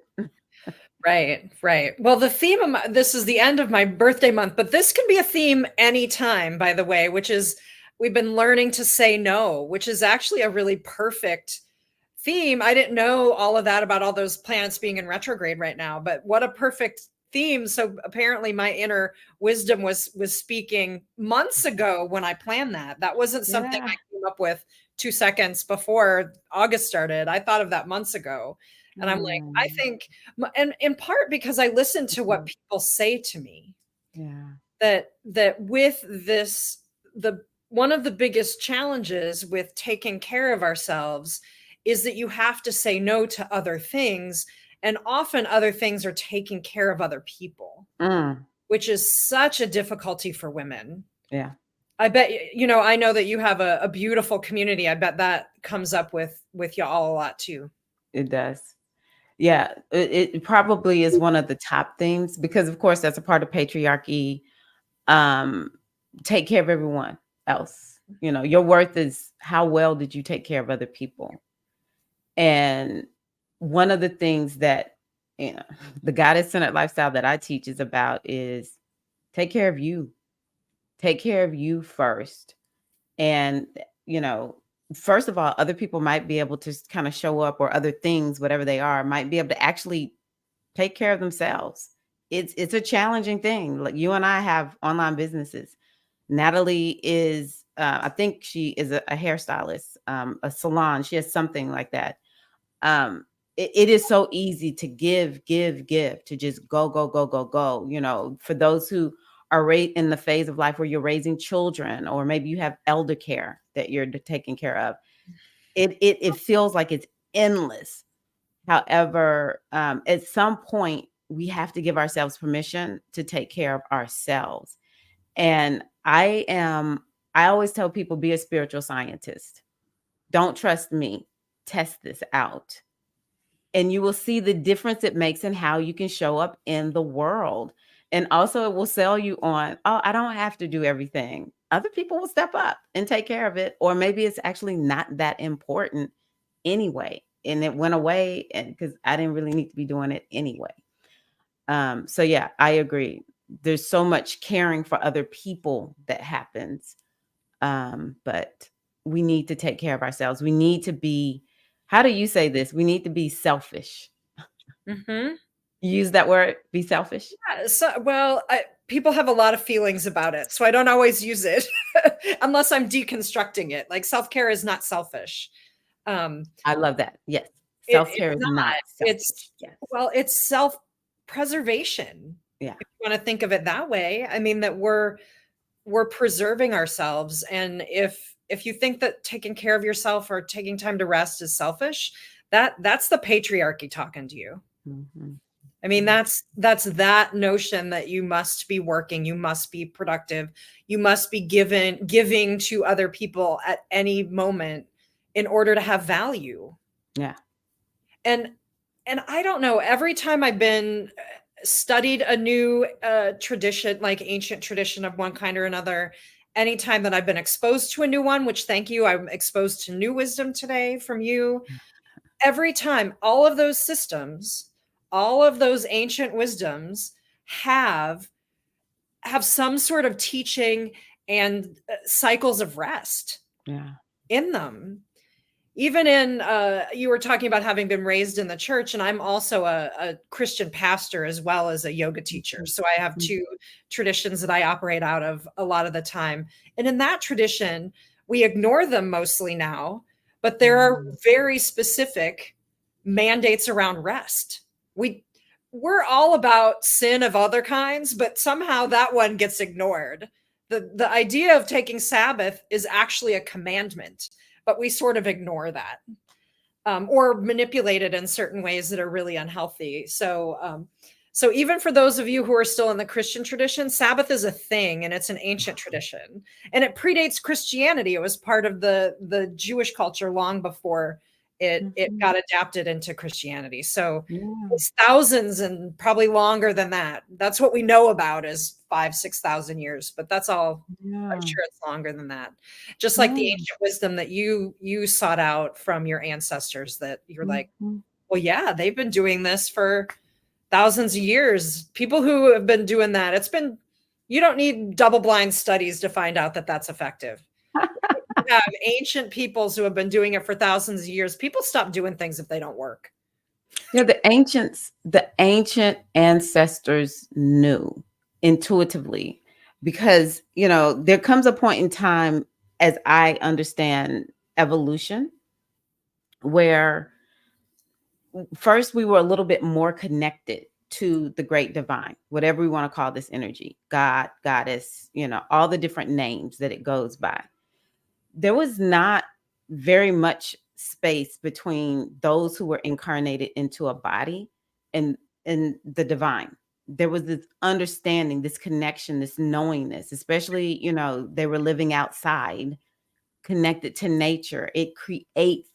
[SPEAKER 1] Right. Well, the theme of this is the end of my birthday month, but this can be a theme anytime, by the way, which is we've been learning to say no, which is actually a really perfect theme. I didn't know all of that about all those planets being in retrograde right now, but what a perfect theme. So apparently my inner wisdom was speaking months ago when I planned that. That wasn't something I came up with 2 seconds before August started. I thought of that months ago. And I'm like, I think, and in part because I listen to what people say to me.
[SPEAKER 2] Yeah.
[SPEAKER 1] That with this, one of the biggest challenges with taking care of ourselves is that you have to say no to other things. And often other things are taking care of other people, which is such a difficulty for women.
[SPEAKER 2] Yeah.
[SPEAKER 1] I bet, I know that you have a beautiful community. I bet that comes up with y'all a lot too.
[SPEAKER 2] It does. Yeah, it probably is one of the top themes because, of course, that's a part of patriarchy. Take care of everyone else. Your worth is how well did you take care of other people? And one of the things that the goddess-centered lifestyle that I teach is about is take care of you. Take care of you first. And, first of all, other people might be able to kind of show up, or other things, whatever they are, might be able to actually take care of themselves. It's a challenging thing. Like you and I have online businesses. Natalie is, I think she is a hairstylist, a salon. She has something like that. It is so easy to give, to just go, go, go, go, go. For those who are in the phase of life where you're raising children, or maybe you have elder care that you're taking care of, it feels like it's endless. However, at some point we have to give ourselves permission to take care of ourselves. And I always tell people, be a spiritual scientist. Don't trust me. Test this out. And you will see the difference it makes in how you can show up in the world. And also it will sell you on, oh, I don't have to do everything. Other people will step up and take care of it. Or maybe it's actually not that important anyway. And it went away because I didn't really need to be doing it anyway. So yeah, I agree. There's so much caring for other people that happens. But we need to take care of ourselves. We need to be, how do you say this? We need to be selfish. You use that word, be selfish?
[SPEAKER 1] Yeah, so, people have a lot of feelings about it, so I don't always use it unless I'm deconstructing it. Like self-care is not selfish.
[SPEAKER 2] I love that. Yes. Self-care is not selfish.
[SPEAKER 1] It's self-preservation.
[SPEAKER 2] Yeah.
[SPEAKER 1] If you want to think of it that way. I mean, that we're preserving ourselves. And if you think that taking care of yourself or taking time to rest is selfish, that's the patriarchy talking to you. I mean, that's that notion that you must be working, you must be productive, you must be giving to other people at any moment in order to have value.
[SPEAKER 2] Yeah.
[SPEAKER 1] And I don't know, every time I've been, studied a new tradition, like ancient tradition of one kind or another, anytime that I've been exposed to a new one, which thank you, I'm exposed to new wisdom today from you. Every time, all of those systems, all of those ancient wisdoms have some sort of teaching and cycles of rest in them. Even in you were talking about having been raised in the church, and I'm also a Christian pastor as well as a yoga teacher, so I have two traditions that I operate out of a lot of the time. And in that tradition, we ignore them mostly now, but there are very specific mandates around rest. We're all about sin of other kinds, but somehow that one gets ignored. The idea of taking Sabbath is actually a commandment, but we sort of ignore that, or manipulate it in certain ways that are really unhealthy. So even for those of you who are still in the Christian tradition, Sabbath is a thing, and it's an ancient tradition, and it predates Christianity. It was part of the Jewish culture long before it got adapted into Christianity. So it's thousands and probably longer than that. That's what we know about is 5,000-6,000 years, but that's all. I'm sure it's longer than that. Just like the ancient wisdom that you sought out from your ancestors, that you're like, well, yeah, they've been doing this for thousands of years. People who have been doing that, you don't need double-blind studies to find out that that's effective. You have ancient peoples who have been doing it for thousands of years. People stop doing things if they don't work.
[SPEAKER 2] Yeah, the ancient ancestors knew intuitively, because, there comes a point in time, as I understand evolution, where first we were a little bit more connected to the great divine, whatever we want to call this energy, God, goddess, all the different names that it goes by. There was not very much space between those who were incarnated into a body and the divine. There was this understanding, this connection, this knowingness, especially, they were living outside, connected to nature. It creates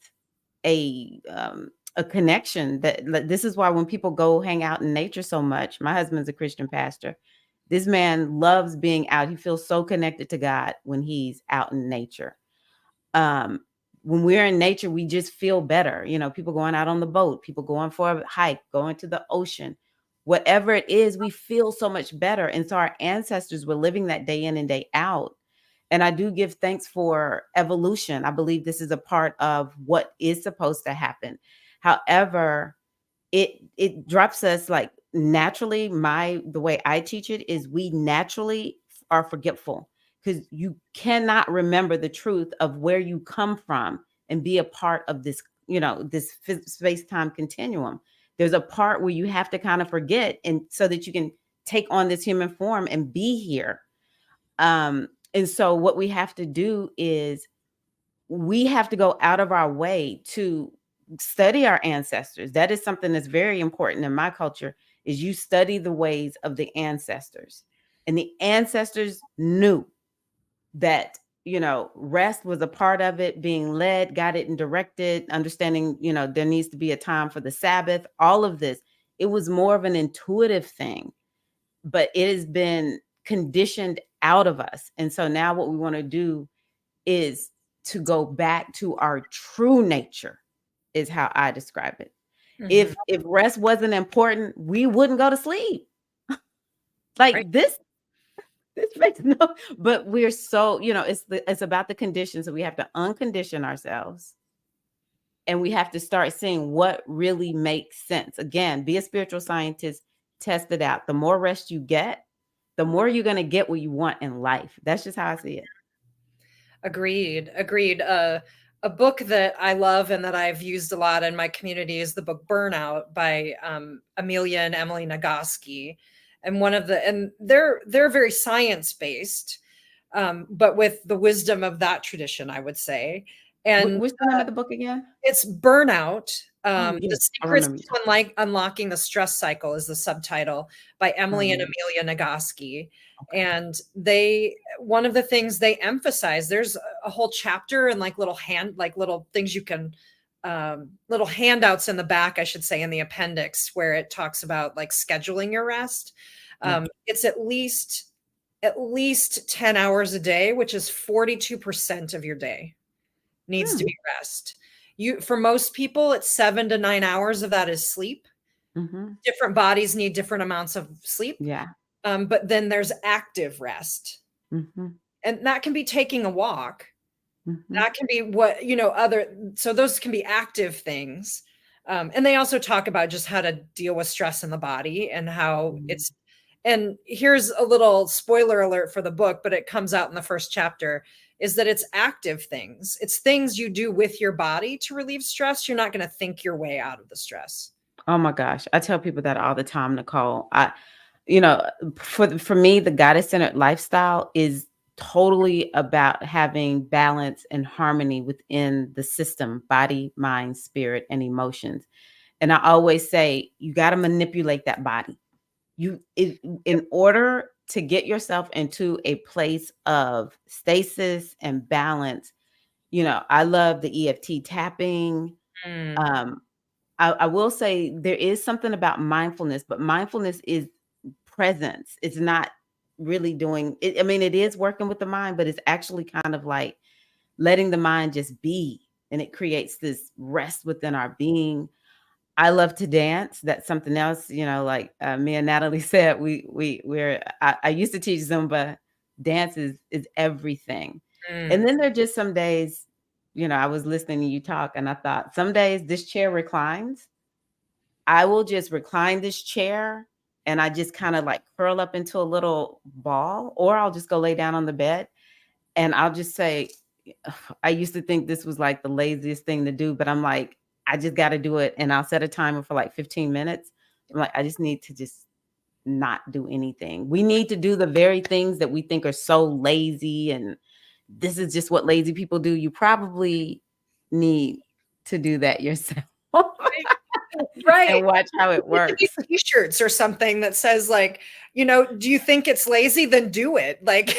[SPEAKER 2] a connection that this is why when people go hang out in nature so much, my husband's a Christian pastor. This man loves being out. He feels so connected to God when he's out in nature. When we're in nature, we just feel better. People going out on the boat, people going for a hike, going to the ocean, whatever it is, we feel so much better. And so our ancestors were living that day in and day out. And I do give thanks for evolution. I believe this is a part of what is supposed to happen. However, it drops us like naturally. The way I teach it is we naturally are forgetful, because you cannot remember the truth of where you come from and be a part of this, this space-time continuum. There's a part where you have to kind of forget, and so that you can take on this human form and be here. And so what we have to do is we have to go out of our way to study our ancestors. That is something that's very important in my culture, is you study the ways of the ancestors. And the ancestors knew that, rest was a part of it, being led, guided, and directed, understanding, there needs to be a time for the Sabbath, all of this. It was more of an intuitive thing, but it has been conditioned out of us. And so now what we want to do is to go back to our true nature, is how I describe it. Mm-hmm. If rest wasn't important, we wouldn't go to sleep. This makes no, but we're so, it's about the conditions. So we have to uncondition ourselves, and we have to start seeing what really makes sense. Again, be a spiritual scientist, test it out. The more rest you get, the more you're going to get what you want in life. That's just how I see it.
[SPEAKER 1] Agreed. A book that I love and that I've used a lot in my community is the book Burnout by Amelia and Emily Nagoski. And they're very science-based, but with the wisdom of that tradition, I would say. And
[SPEAKER 2] what's the name of the book again?
[SPEAKER 1] It's Burnout. The Secrets to Unlocking the Stress Cycle is the subtitle, by Emily and Amelia Nagoski. Okay. And one of the things they emphasize, there's a whole chapter and little things you can little handouts in the back, I should say, in the appendix, where it talks about like scheduling your rest.
[SPEAKER 2] Yeah.
[SPEAKER 1] It's at least 10 hours a day, which is 42% of your day needs to
[SPEAKER 2] Hmm.
[SPEAKER 1] be rest. For most people, it's 7 to 9 hours of that is sleep.
[SPEAKER 2] Mhm.
[SPEAKER 1] Different bodies need different amounts of sleep.
[SPEAKER 2] Yeah.
[SPEAKER 1] But then there's active rest.
[SPEAKER 2] Mhm.
[SPEAKER 1] And that can be taking a walk.
[SPEAKER 2] Mhm.
[SPEAKER 1] That can be so those can be active things. And they also talk about just how to deal with stress in the body and how
[SPEAKER 2] Mhm.
[SPEAKER 1] and here's a little spoiler alert for the book, but it comes out in the first chapter, is that it's active things. It's things you do with your body to relieve stress. You're not going to think your way out of the stress.
[SPEAKER 2] Oh my gosh, I tell people that all the time, Nicole. You know, for me, the goddess-centered lifestyle is totally about having balance and harmony within the system, body, mind, spirit, and emotions. And I always say, you got to manipulate that body.
[SPEAKER 1] Yep.
[SPEAKER 2] In order to get yourself into a place of stasis and balance. I love the EFT tapping.
[SPEAKER 1] Mm.
[SPEAKER 2] Um, I will say there is something about mindfulness, but mindfulness is presence. It's not really doing it. I mean, it is working with the mind, but it's actually kind of like letting the mind just be. And it creates this rest within our being. I love to dance. That's something else, like me and Natalie said, I used to teach Zumba. Dance is everything. And
[SPEAKER 1] Mm.
[SPEAKER 2] then there are just some days, I was listening to you talk and I thought some days this chair reclines. I will just recline this chair and I just kind of like curl up into a little ball, or I'll just go lay down on the bed and I'll just say, I used to think this was like the laziest thing to do, but I'm like, I just got to do it. And I'll set a timer for like 15 minutes. I'm like, I just need to just not do anything. We need to do the very things that we think are so lazy. And this is just what lazy people do. You probably need to do that yourself.
[SPEAKER 1] Right.
[SPEAKER 2] And watch how it
[SPEAKER 1] It could be
[SPEAKER 2] works.
[SPEAKER 1] t-shirts or something that says like, do you think it's lazy? Then do it. Like,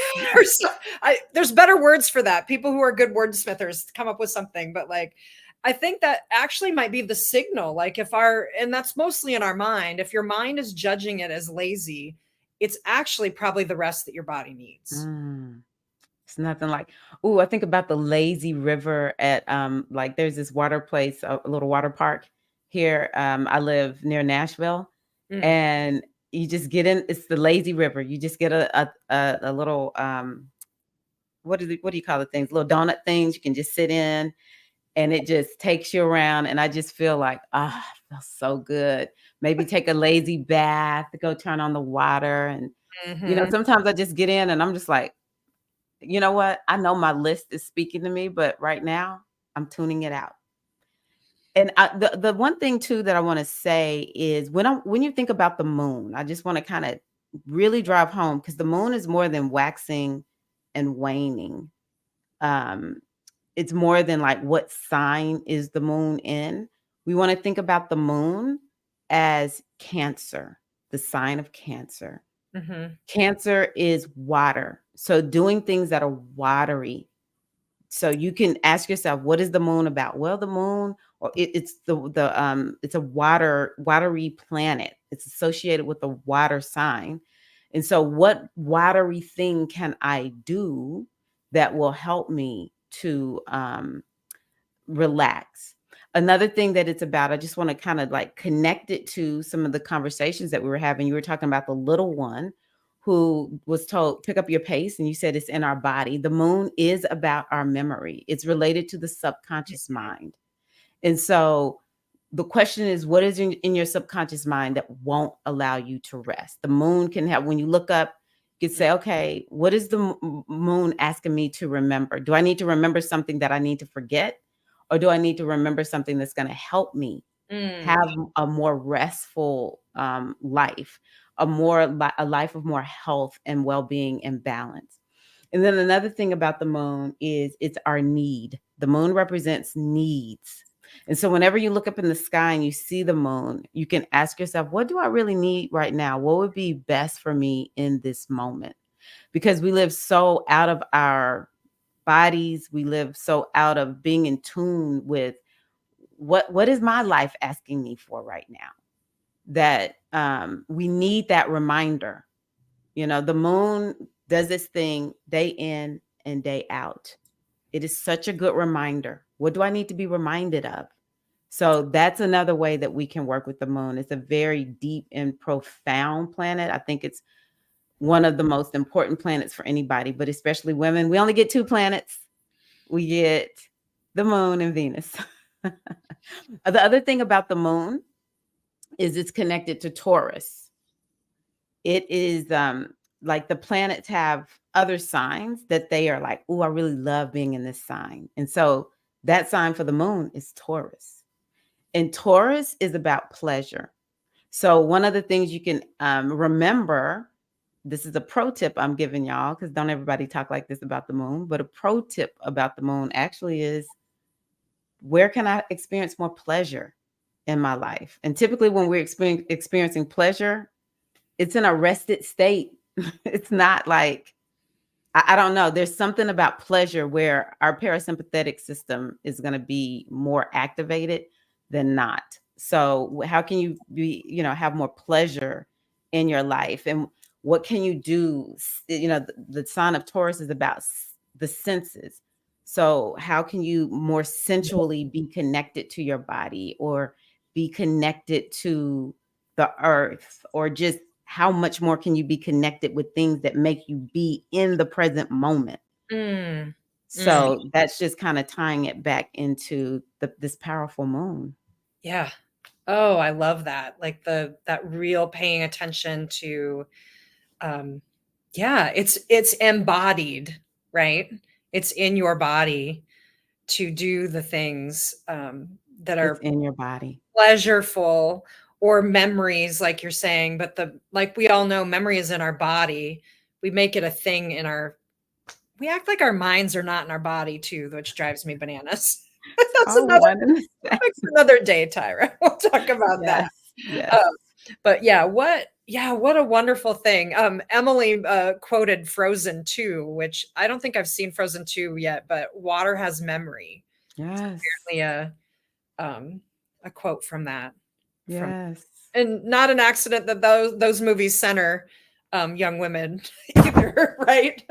[SPEAKER 1] there's better words for that. People who are good wordsmithers come up with something, but like, I think that actually might be the signal. Like and that's mostly in our mind. If your mind is judging it as lazy, it's actually probably the rest that your body needs.
[SPEAKER 2] Mm. It's nothing like, I think about the lazy river at like there's this water place, a little water park here. I live near Nashville,
[SPEAKER 1] Mm.
[SPEAKER 2] and you just get in, it's the lazy river. You just get a little what do you call the things? Little donut things you can just sit in, and it just takes you around. And I just feel like, it feels so good. Maybe take a lazy bath, go turn on the water. And
[SPEAKER 1] Mhm.
[SPEAKER 2] sometimes I just get in and I'm just like, you know what? I know my list is speaking to me, but right now I'm tuning it out. And the one thing too that I want to say is when you think about the moon, I just want to kind of really drive home because the moon is more than waxing and waning. Um, it's more than like what sign is the moon in. We want to think about the moon as Cancer, the sign of Cancer.
[SPEAKER 1] Mhm.
[SPEAKER 2] Cancer is water. So doing things that are watery. So you can ask yourself, what is the moon about? Well, the moon, or it's a watery planet. It's associated with a water sign. And so what watery thing can I do that will help me to relax? Another thing that it's about, I just want to kind of like connect it to some of the conversations that we were having. You were talking about the little one who was told, pick up your pace, and you said it's in our body. The moon is about our memory. It's related to the subconscious mind. And so the question is, what is in your subconscious mind that won't allow you to rest? The moon can have, when you look up, you can say, okay, what is the moon asking me to remember? Do I need to remember something that I need to forget? Or do I need to remember something that's going to help me
[SPEAKER 1] Mm.
[SPEAKER 2] have a more restful life, a life of more health and well-being and balance? And then another thing about the moon is it's our need. The moon represents needs. And so whenever you look up in the sky and you see the moon, you can ask yourself, what do I really need right now? What would be best for me in this moment? Because we live so out of our bodies. We live so out of being in tune with what is my life asking me for right now? That we need that reminder. The moon does this thing day in and day out. It is such a good reminder. What do I need to be reminded of? So that's another way that we can work with the moon. It's a very deep and profound planet. I think it's one of the most important planets for anybody, but especially women. We only get 2 planets. We get the moon and Venus. The other thing about the moon is it's connected to Taurus. It is like the planets have other signs that they are like, oh, I really love being in this sign. And so that sign for the moon is Taurus. And Taurus is about pleasure. So one of the things you can remember, this is a pro tip I'm giving y'all, because don't everybody talk like this about the moon, but a pro tip about the moon actually is, where can I experience more pleasure in my life? And typically when we're experiencing pleasure, it's in a rested state. It's not like, I don't know. There's something about pleasure where our parasympathetic system is going to be more activated than not. So how can you have more pleasure in your life? And what can you do? The sign of Taurus is about the senses. So how can you more sensually be connected to your body, or be connected to the earth, or just how much more can you be connected with things that make you be in the present moment? So that's just kind of tying it back into this powerful moon.
[SPEAKER 1] Yeah. Oh, I love that. Like that real paying attention to, it's embodied, right? It's in your body to do the things that are
[SPEAKER 2] It's in your body.
[SPEAKER 1] pleasureful, or memories, like you're saying. But like we all know, memory is in our body. We make it a thing we act like our minds are not in our body too, which drives me bananas. That's another day, Tyra. We'll talk about that.
[SPEAKER 2] Yes.
[SPEAKER 1] But what a wonderful thing. Emily quoted Frozen 2, which I don't think I've seen Frozen 2 yet, but water has memory.
[SPEAKER 2] Yes.
[SPEAKER 1] Apparently a quote from that.
[SPEAKER 2] Yes.
[SPEAKER 1] And not an accident that those movies center young women either, right?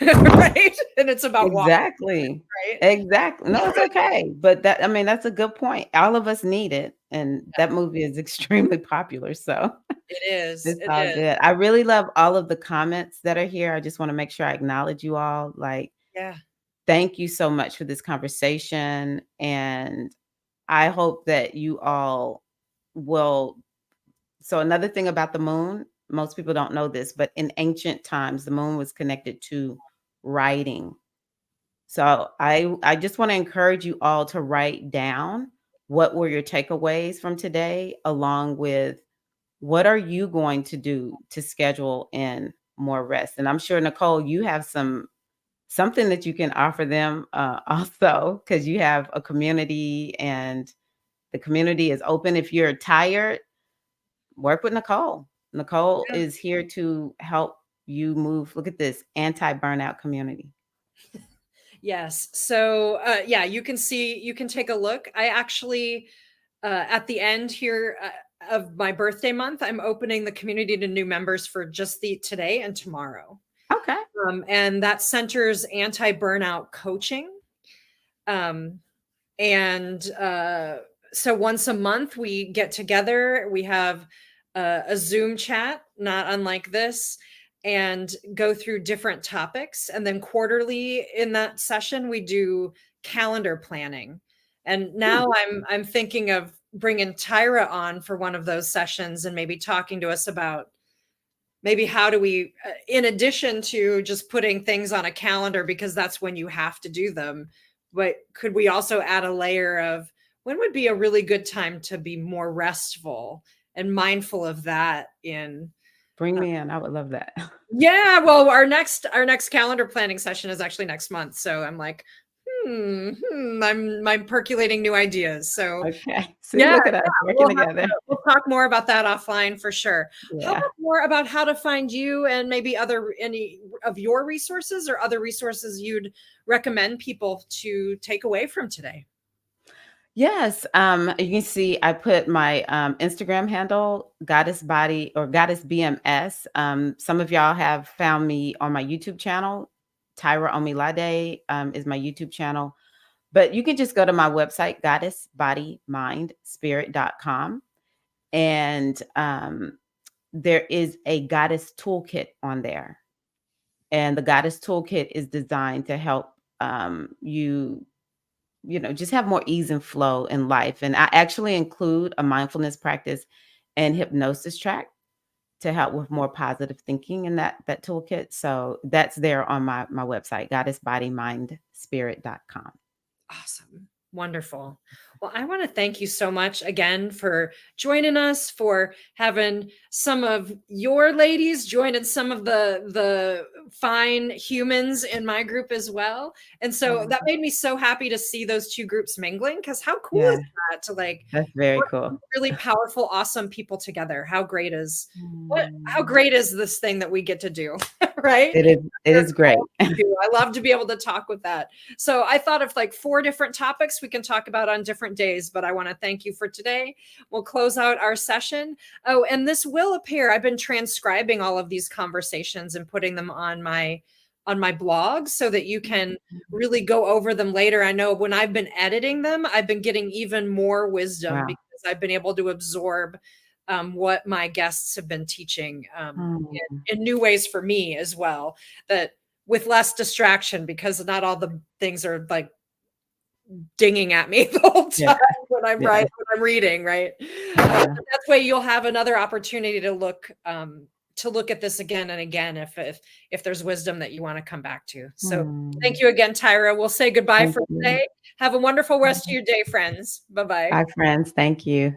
[SPEAKER 1] Right? And it's about
[SPEAKER 2] exactly
[SPEAKER 1] water, right?
[SPEAKER 2] Exactly. No, it's okay. But that's a good point. All of us need it. And that movie is extremely popular. So
[SPEAKER 1] it is.
[SPEAKER 2] It's all good. I really love all of the comments that are here. I just want to make sure I acknowledge you all. Thank you so much for this conversation. And I hope that you all will. So another thing about the moon, most people don't know this, but in ancient times, the moon was connected to writing. So I just want to encourage you all to write down what were your takeaways from today, along with what are you going to do to schedule in more rest. And I'm sure, Nicole, you have something that you can offer them also, because you have a community and the community is open. If you're tired, work with Nicole. Nicole is here to help you move. Look at this anti-burnout community.
[SPEAKER 1] Yes. So you can take a look. I actually, at the end here of my birthday month, I'm opening the community to new members for just today and tomorrow.
[SPEAKER 2] Okay.
[SPEAKER 1] And that centers anti-burnout coaching. So once a month we get together, we have a Zoom chat, not unlike this, and go through different topics. And then quarterly in that session, we do calendar planning. And now I'm thinking of bringing Tirra on for one of those sessions and maybe talking to us about maybe how do we, in addition to just putting things on a calendar because that's when you have to do them, but could we also add a layer of when would be a really good time to be more restful and mindful of that
[SPEAKER 2] Bring me in. I would love that.
[SPEAKER 1] Yeah. Well, our next calendar planning session is actually next month. So I'm like, I'm percolating new ideas. So
[SPEAKER 2] okay. See, look at us working together.
[SPEAKER 1] We'll talk more about that offline for sure.
[SPEAKER 2] Yeah.
[SPEAKER 1] How about more about how to find you and maybe any of your resources or other resources you'd recommend people to take away from today?
[SPEAKER 2] Yes. You can see I put my Instagram handle, Goddess Body or Goddess BMS. Some of y'all have found me on my YouTube channel. Tirra Omilade is my YouTube channel. But you can just go to my website, goddessbodymindspirit.com. And there is a goddess toolkit on there. And the goddess toolkit is designed to help you just have more ease and flow in life. And I actually include a mindfulness practice and hypnosis track to help with more positive thinking in that toolkit. So that's there on my website, goddessbodymindspirit.com.
[SPEAKER 1] Awesome. Wonderful. Well, I want to thank you so much again for joining us, for having some of your ladies joining some of the fine humans in my group as well. And so that made me so happy to see those two groups mingling, because how cool
[SPEAKER 2] Yeah,
[SPEAKER 1] is that to like
[SPEAKER 2] that's very
[SPEAKER 1] work
[SPEAKER 2] cool.
[SPEAKER 1] with really powerful, awesome people together? How great is how
[SPEAKER 2] Mm.
[SPEAKER 1] great is this thing that we get to do, right?
[SPEAKER 2] It is great.
[SPEAKER 1] I love to be able to talk with that. So I thought of like 4 different topics we can talk about on different days, but I want to thank you for today. We'll close out our session. Oh, and this will appear. I've been transcribing all of these conversations and putting them on my blog so that you can really go over them later. I know when I've been editing them, I've been getting even more wisdom
[SPEAKER 2] Wow.
[SPEAKER 1] because I've been able to absorb what my guests have been teaching in new ways for me as well, that with less distraction, because not all the things are like dinging at me the whole time when I'm when I'm reading, right? That's why you'll have another opportunity to look at this again and again if there's wisdom that you want to come back to. So thank you again, Tirra. We'll say goodbye for today. Have a wonderful rest of your day, friends. Bye-bye.
[SPEAKER 2] Bye, friends. Thank you.